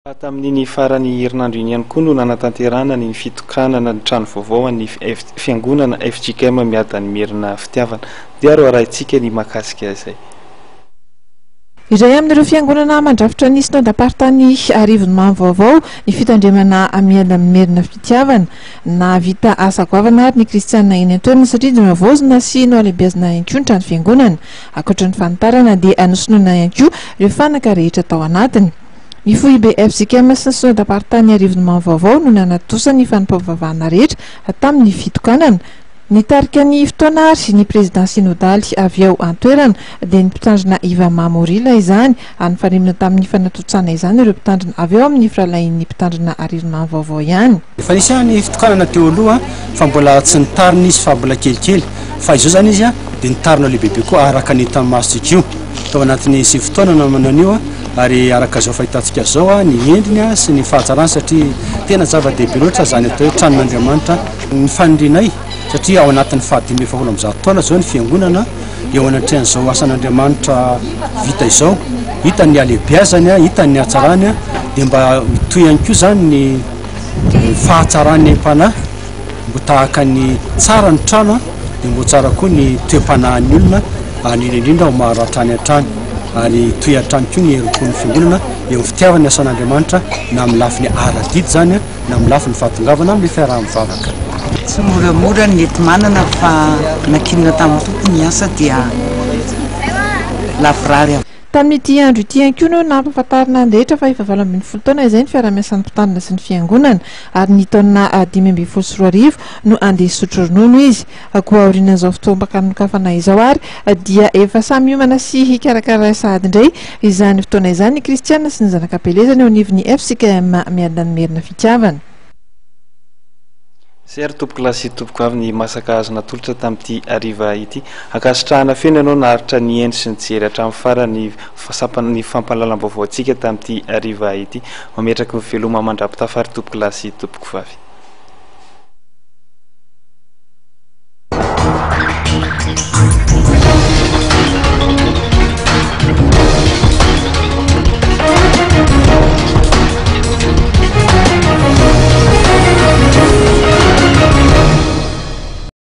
Tamin'ny farany herinandro iny ihany koa no nanatanterahana ny fitokanana ny trano vaovao ny fiangonana FJKM miada ny merina fitiavana. Dia ro arahintsika ny mahakasika izay. Iray amin'ireo fiangonana mandrafitra ny sinodam-paritany Arivonimamy vaovao ny fitandremana miada ny merina fitiavana na vita asa goavana ary ny kristianina eny an-toerana satria dia navozona sy noalehibiazina ihany koa ny trano fiangonana. Ankoatra ny fanitarana dia anosonoana ihany koa ireo fanaka rehetra tao anatiny. Ny FOIB FJKM sy ny sinodam-paritany Arivonimamy vaovao no nanatosa ny fanampahavavahana rehetra tamin'ny fitokanana. Nitarika ny fotoana ary ny président synodaly avy ao an-toerana dia ny mpitandrina Iva Mamorila izany any farimina tamin'ny fanatotsana izany ireo mpitandrina avy ao amin'ny firalain'ny mpitandrina Arivonimamy vaovao ihany. Efa nisy ny fitokanana teo aloha fa mbola tsy nitarina izy fa mbola kelikely fa izao zany izy dia nitarina lehibe koa araka ny tanimasika io tao anatin'ny sy fotoana namanan'io ary araka zao fahitantsika zao ny endriny sy ny fahatsarany satria tena zava-dehibe loatra zany atao hoe tranon'Andriamanitra ny fanindrinay satria ao anatin'ny fahadimy efa folo amby zato taona zao ny fiangonana eo anatrehan'izao asan'Andriamanitra vita izao hita ny alehibiazany hita ny hatsarany dia mba toy ihany koa zany ny fahatsarany mpanahy mbo tahaka ny tsara ny trano dia mbo tsara koa ny toepanahan'ny olona indrindra ho maharatra any an-trano ary toy an-trano koa ny herim-pon'ny fiangonana eo fitiavany asan'Andriamanitra na amin'ny lafiny ara-didy zany na amin'ny lafiny fahatongavana amin'ny fiaraha-mivavaka. Tsy moramora ny ety manana fa nakinina tamin'ny tompony asa dia lavrary. Tamin'ity andro ity ihany koa no nampahafantarina ny rehetra fa efa 20 taona izay ny fiara-miasan'ny mpitandrina sy ny fiangonana ary ny taona 2024 no andeha sotro ronono izy. Koa aorian'izao fotoam-pakanokafana izao ary dia efa samy homana sy hikarakara sahady indray izany fotoana izany ny kristianina sy ny zanakam-pelezana eo anivon'ny FJKM miada ny merina fitiavana. Sery tompoko lasy tompoko avy ny masaka azo natolotra tamin'ity ariva ity. Ankasitrahana feno ianao naharitra ny endry sy ny jery hatramin'ny farany ny fampahalalam-baovao antsika tamin'ity ariva ity. Mametraka ny veloma mandrapitafary tompoko lasy tompoko vavy.